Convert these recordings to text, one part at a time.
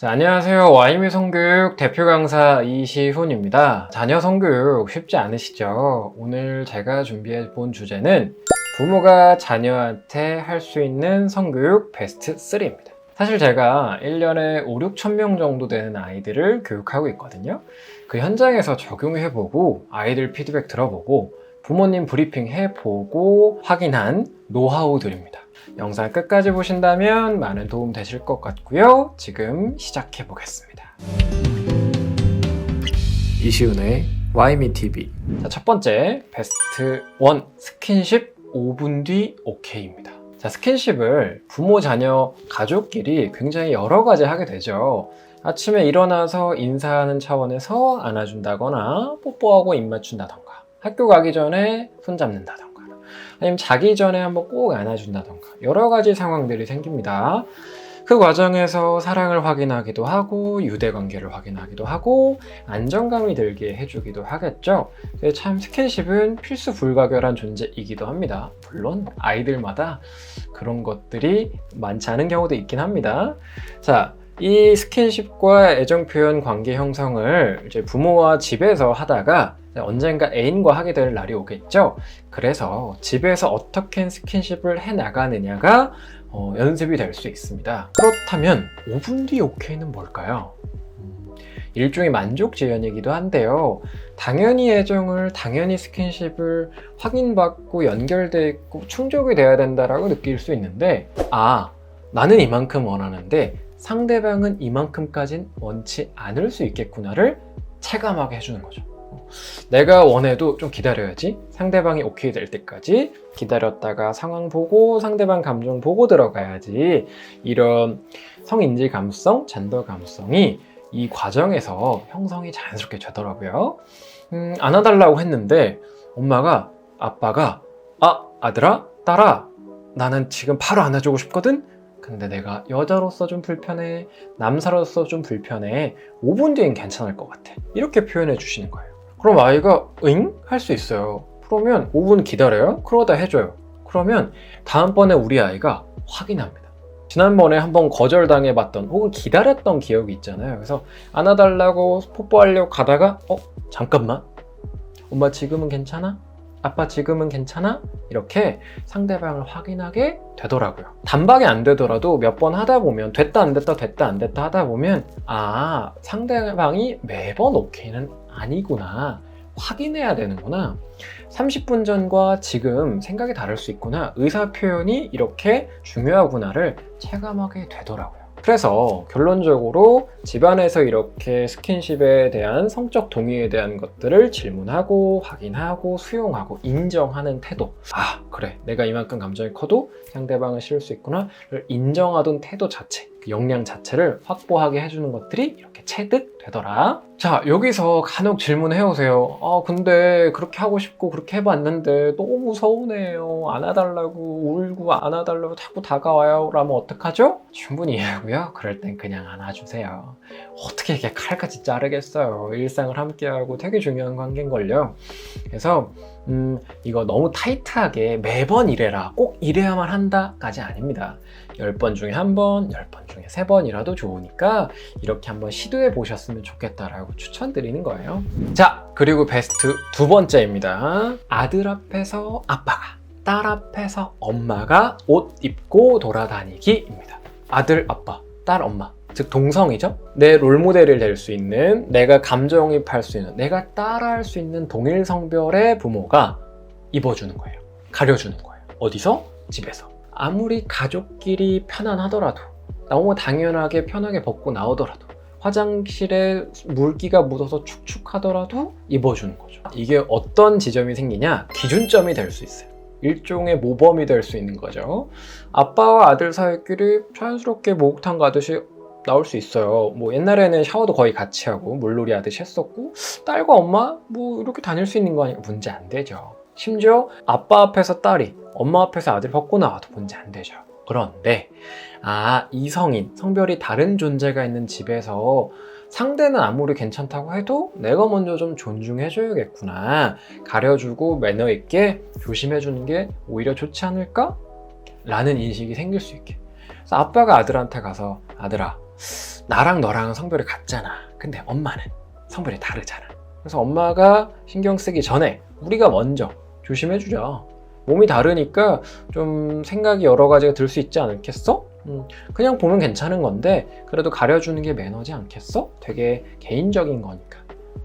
자, 안녕하세요. 와이미 성교육 대표 강사 이시훈입니다. 자녀 성교육 쉽지 않으시죠? 오늘 제가 준비해 본 주제는 부모가 자녀한테 할 수 있는 성교육 베스트 3입니다. 사실 제가 1년에 5, 6천 명 정도 되는 아이들을 교육하고 있거든요. 그 현장에서 적용해보고 아이들 피드백 들어보고 부모님 브리핑 해보고 확인한 노하우들입니다. 영상 끝까지 보신다면 많은 도움 되실 것 같고요. 지금 시작해 보겠습니다. 이시훈의 와이미TV. 자, 첫 번째 베스트 1 스킨십 5분 뒤 OK입니다. 자, 스킨십을 부모, 자녀, 가족끼리 굉장히 여러 가지 하게 되죠. 아침에 일어나서 인사하는 차원에서 안아준다거나 뽀뽀하고 입 맞춘다던가, 학교 가기 전에 손 잡는다던가, 아니면 자기 전에 한번 꼭 안아준다던가 여러 가지 상황들이 생깁니다. 그 과정에서 사랑을 확인하기도 하고 유대관계를 확인하기도 하고 안정감이 들게 해주기도 하겠죠. 참 스킨십은 필수 불가결한 존재이기도 합니다. 물론 아이들마다 그런 것들이 많지 않은 경우도 있긴 합니다. 자, 이 스킨십과 애정 표현 관계 형성을 이제 부모와 집에서 하다가 언젠가 애인과 하게 될 날이 오겠죠. 그래서 집에서 어떻게 스킨십을 해 나가느냐가 연습이 될 수 있습니다. 그렇다면 5분 뒤 OK는 뭘까요? 일종의 만족 지연이기도 한데요. 당연히 애정을, 당연히 스킨십을 확인받고 연결돼 있고 충족이 돼야 된다라고 느낄 수 있는데, 나는 이만큼 원하는데 상대방은 이만큼까진 원치 않을 수 있겠구나를 체감하게 해주는 거죠. 내가 원해도 좀 기다려야지, 상대방이 오케이 될 때까지 기다렸다가 상황 보고 상대방 감정 보고 들어가야지, 이런 성인지 감수성, 젠더 감수성이 이 과정에서 형성이 자연스럽게 되더라고요. 안아달라고 했는데 아빠가 아들아, 딸아, 나는 지금 바로 안아주고 싶거든? 근데 내가 여자로서 좀 불편해, 남사로서 좀 불편해, 5분 뒤엔 괜찮을 것 같아, 이렇게 표현해 주시는 거예요. 그럼 아이가 응? 할 수 있어요. 그러면 5분 기다려요? 그러다 해줘요. 그러면 다음번에 우리 아이가 확인합니다. 지난번에 한번 거절당해봤던 혹은 기다렸던 기억이 있잖아요. 그래서 안아달라고 뽀뽀하려고 가다가 잠깐만, 엄마 지금은 괜찮아? 아빠 지금은 괜찮아? 이렇게 상대방을 확인하게 되더라고요. 단박에 안 되더라도 몇 번 하다 보면 됐다 안 됐다 됐다 안 됐다 하다 보면 상대방이 매번 오케이는 아니구나, 확인해야 되는구나, 30분 전과 지금 생각이 다를 수 있구나, 의사 표현이 이렇게 중요하구나를 체감하게 되더라고요. 그래서 결론적으로 집안에서 이렇게 스킨십에 대한 성적 동의에 대한 것들을 질문하고 확인하고 수용하고 인정하는 태도, 그래, 내가 이만큼 감정이 커도 상대방은 싫을 수 있구나를 인정하던 태도 자체, 그 역량 자체를 확보하게 해주는 것들이 이렇게 체득되더라. 자, 여기서 간혹 질문해오세요. 근데 그렇게 하고 싶고 그렇게 해봤는데 너무 서운해요, 안아달라고 울고 안아달라고 자꾸 다가와요, 라면 어떡하죠? 충분히 이해하고요. 그럴 땐 그냥 안아주세요. 어떻게 이렇게 칼같이 자르겠어요. 일상을 함께하고 되게 중요한 관계인걸요. 그래서 이거 너무 타이트하게 매번 이래라, 꼭 이래야만 한다까지 아닙니다. 10번 중에 1번, 10번 중에 3번이라도 좋으니까 이렇게 한번 시도해 보셨으면 좋겠다라고 추천드리는 거예요. 자, 그리고 베스트 2번째입니다. 아들 앞에서 아빠가, 딸 앞에서 엄마가 옷 입고 돌아다니기입니다. 아들, 아빠, 딸, 엄마, 즉 동성이죠. 내 롤모델이 될 수 있는, 내가 감정이입할 수 있는, 내가 따라할 수 있는 동일 성별의 부모가 입어주는 거예요. 가려주는 거예요. 어디서? 집에서. 아무리 가족끼리 편안하더라도, 너무 당연하게 편하게 벗고 나오더라도, 화장실에 물기가 묻어서 축축하더라도 입어주는 거죠. 이게 어떤 지점이 생기냐? 기준점이 될 수 있어요. 일종의 모범이 될 수 있는 거죠. 아빠와 아들 사이끼리 자연스럽게 목욕탕 가듯이 나올 수 있어요. 옛날에는 샤워도 거의 같이 하고 물놀이 하듯이 했었고, 딸과 엄마 이렇게 다닐 수 있는 거 아니까 문제 안 되죠. 심지어 아빠 앞에서 딸이 엄마 앞에서 아들 벗고 나와도 문제 안 되죠. 그런데 이성인, 성별이 다른 존재가 있는 집에서 상대는 아무리 괜찮다고 해도 내가 먼저 좀 존중해줘야겠구나, 가려주고 매너 있게 조심해주는 게 오히려 좋지 않을까? 라는 인식이 생길 수 있게. 그래서 아빠가 아들한테 가서 아들아, 나랑 너랑 성별이 같잖아. 근데 엄마는 성별이 다르잖아. 그래서 엄마가 신경 쓰기 전에 우리가 먼저 조심해주자. 몸이 다르니까 좀 생각이 여러 가지가 들 수 있지 않겠어? 그냥 보면 괜찮은 건데 그래도 가려주는 게 매너지 않겠어? 되게 개인적인 거니까.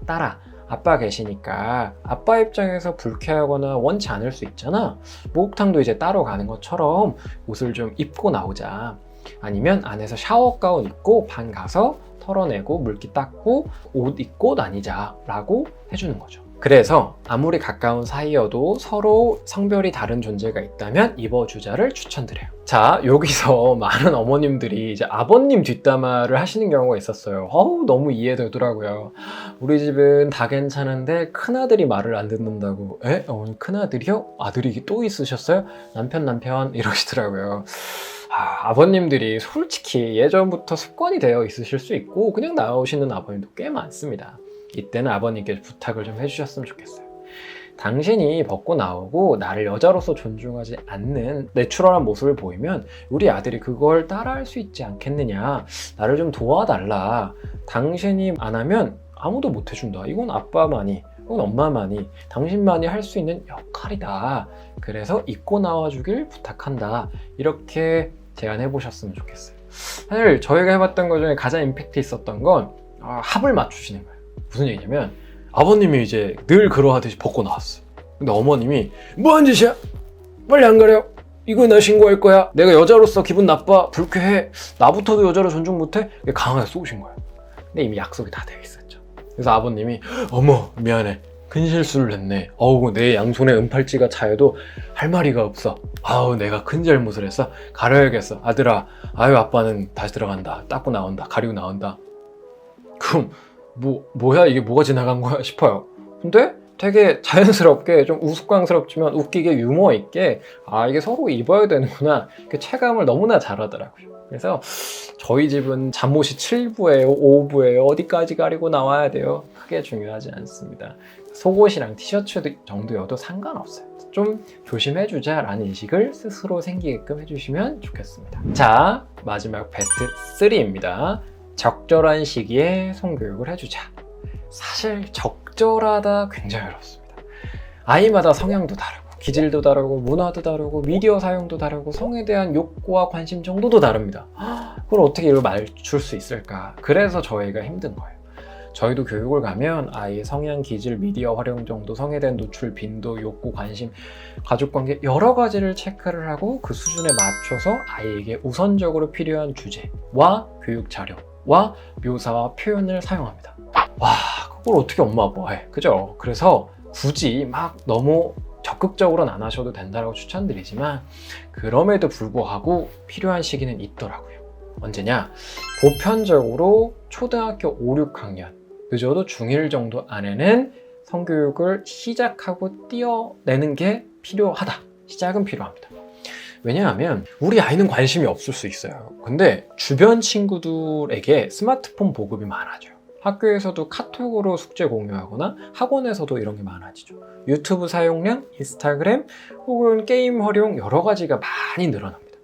딸아, 아빠 계시니까 아빠 입장에서 불쾌하거나 원치 않을 수 있잖아. 목욕탕도 이제 따로 가는 것처럼 옷을 좀 입고 나오자. 아니면 안에서 샤워 가운 입고 방 가서 털어내고 물기 닦고 옷 입고 다니자 라고 해주는 거죠. 그래서 아무리 가까운 사이여도 서로 성별이 다른 존재가 있다면 입어주자를 추천드려요. 자, 여기서 많은 어머님들이 이제 아버님 뒷담화를 하시는 경우가 있었어요. 너무 이해되더라고요. 우리 집은 다 괜찮은데 큰아들이 말을 안 듣는다고. 어머니 큰아들이요? 아들이 또 있으셨어요? 남편 이러시더라고요. 아버님들이 솔직히 예전부터 습관이 되어 있으실 수 있고 그냥 나오시는 아버님도 꽤 많습니다. 이때는 아버님께 부탁을 좀 해주셨으면 좋겠어요. 당신이 벗고 나오고 나를 여자로서 존중하지 않는 내추럴한 모습을 보이면 우리 아들이 그걸 따라할 수 있지 않겠느냐. 나를 좀 도와달라. 당신이 안 하면 아무도 못 해준다. 이건 아빠만이, 이건 엄마만이, 당신만이 할 수 있는 역할이다. 그래서 입고 나와주길 부탁한다. 이렇게 제안해 보셨으면 좋겠어요. 사실 저희가 해봤던 것 중에 가장 임팩트 있었던 건 합을 맞추시는 거예요. 무슨 얘기냐면 아버님이 이제 늘 그러하듯이 벗고 나왔어요. 근데 어머님이 뭐한 짓이야? 빨리 안 가려. 이거 나 신고할 거야. 내가 여자로서 기분 나빠. 불쾌해. 나부터도 여자로 존중 못해? 강하게 쏘신 거예요. 근데 이미 약속이 다 되어 있었죠. 그래서 아버님이 어머 미안해. 큰 실수를 했네. 내 양손에 은팔찌가 차여도 할 말이가 없어. 내가 큰 잘못을 했어. 가려야겠어. 아들아, 아빠는 다시 들어간다. 닦고 나온다. 가리고 나온다. 그럼 뭐야 이게 뭐가 지나간 거야 싶어요. 근데 되게 자연스럽게 좀 우스꽝스럽지만 웃기게 유머 있게 이게 서로 입어야 되는구나. 그 체감을 너무나 잘하더라고요. 그래서 저희 집은 잠옷이 7부예요, 5부예요. 어디까지 가리고 나와야 돼요? 크게 중요하지 않습니다. 속옷이랑 티셔츠 정도여도 상관없어요. 좀 조심해주자라는 인식을 스스로 생기게끔 해주시면 좋겠습니다. 자, 마지막 베스트 3입니다. 적절한 시기에 성교육을 해주자. 사실 적절하다 굉장히 어렵습니다. 아이마다 성향도 다르고 기질도 다르고 문화도 다르고 미디어 사용도 다르고 성에 대한 욕구와 관심 정도도 다릅니다. 그걸 어떻게 이걸 맞출 수 있을까? 그래서 저희가 힘든 거예요. 저희도 교육을 가면 아이의 성향, 기질, 미디어 활용 정도, 성에 대한 노출 빈도, 욕구, 관심, 가족관계 여러 가지를 체크를 하고 그 수준에 맞춰서 아이에게 우선적으로 필요한 주제와 교육 자료와 묘사와 표현을 사용합니다. 그걸 어떻게 엄마 아빠가 해? 그죠? 그래서 굳이 막 너무 적극적으로는 안 하셔도 된다고 추천드리지만 그럼에도 불구하고 필요한 시기는 있더라고요. 언제냐? 보편적으로 초등학교 5, 6학년 늦어도 중1 정도 안에는 성교육을 시작하고 띄어내는 게 필요하다. 시작은 필요합니다. 왜냐하면 우리 아이는 관심이 없을 수 있어요. 근데 주변 친구들에게 스마트폰 보급이 많아져요. 학교에서도 카톡으로 숙제 공유하거나 학원에서도 이런 게 많아지죠. 유튜브 사용량, 인스타그램 혹은 게임 활용 여러 가지가 많이 늘어납니다.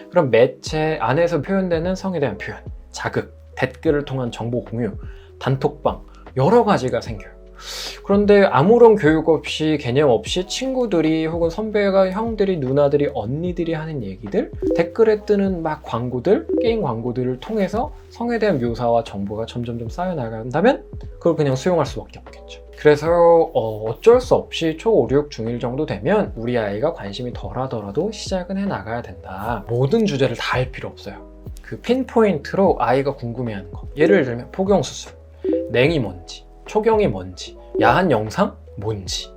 그럼 매체 안에서 표현되는 성에 대한 표현, 자극, 댓글을 통한 정보 공유, 단톡방 여러 가지가 생겨요. 그런데 아무런 교육 없이 개념 없이 친구들이 혹은 선배가 형들이 누나들이 언니들이 하는 얘기들 댓글에 뜨는 막 광고들 게임 광고들을 통해서 성에 대한 묘사와 정보가 점점 쌓여나간다면 그걸 그냥 수용할 수밖에 없겠죠. 그래서 어쩔 수 없이 초 5, 6, 중1 정도 되면 우리 아이가 관심이 덜하더라도 시작은 해나가야 된다. 모든 주제를 다 할 필요 없어요. 그 핀포인트로 아이가 궁금해하는 거, 예를 들면 포경수술, 냉이 뭔지, 초경이 뭔지, 야한 영상 뭔지,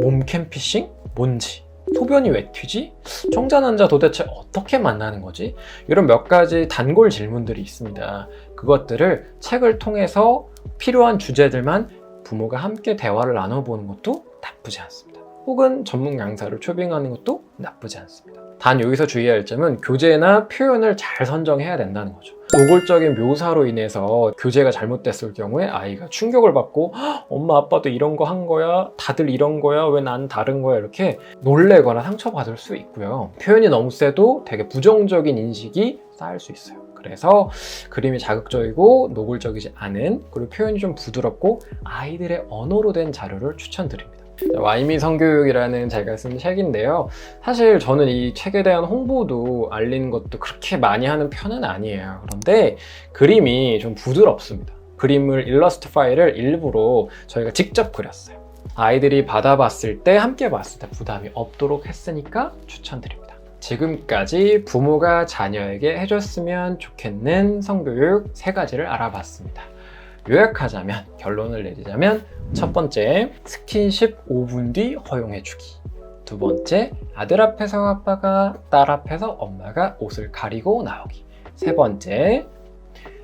몸캠 피싱 뭔지, 소변이 왜 튀지? 청자 난자 도대체 어떻게 만나는 거지? 이런 몇 가지 단골 질문들이 있습니다. 그것들을 책을 통해서 필요한 주제들만 부모가 함께 대화를 나눠보는 것도 나쁘지 않습니다. 혹은 전문 강사를 초빙하는 것도 나쁘지 않습니다. 단 여기서 주의해야 할 점은 교재나 표현을 잘 선정해야 된다는 거죠. 노골적인 묘사로 인해서 교재가 잘못됐을 경우에 아이가 충격을 받고 엄마 아빠도 이런 거 한 거야? 다들 이런 거야? 왜 난 다른 거야? 이렇게 놀래거나 상처받을 수 있고요. 표현이 너무 세도 되게 부정적인 인식이 쌓일 수 있어요. 그래서 그림이 자극적이고 노골적이지 않은, 그리고 표현이 좀 부드럽고 아이들의 언어로 된 자료를 추천드립니다. 와이미 성교육이라는 제가 쓴 책인데요. 사실 저는 이 책에 대한 홍보도 알리는 것도 그렇게 많이 하는 편은 아니에요. 그런데 그림이 좀 부드럽습니다. 그림을 일러스트 파일을 일부러 저희가 직접 그렸어요. 아이들이 받아봤을 때, 함께 봤을 때 부담이 없도록 했으니까 추천드립니다. 지금까지 부모가 자녀에게 해줬으면 좋겠는 성교육 3가지를 알아봤습니다. 요약하자면, 결론을 내리자면, 첫 번째, 스킨십 5분 뒤 허용해주기. 두 번째, 아들 앞에서 아빠가, 딸 앞에서 엄마가 옷을 가리고 나오기. 세 번째,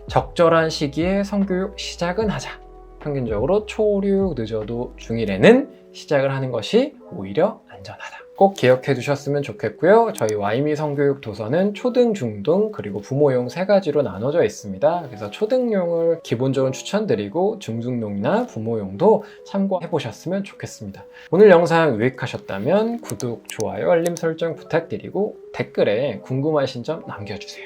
적절한 시기에 성교육 시작은 하자. 평균적으로 초6, 늦어도 중1에는 시작을 하는 것이 오히려 안전하다. 꼭 기억해 두셨으면 좋겠고요. 저희 와이미 성교육 도서는 초등, 중등, 그리고 부모용 3가지로 나눠져 있습니다. 그래서 초등용을 기본적으로 추천드리고 중등용이나 부모용도 참고해 보셨으면 좋겠습니다. 오늘 영상 유익하셨다면 구독, 좋아요, 알림 설정 부탁드리고 댓글에 궁금하신 점 남겨주세요.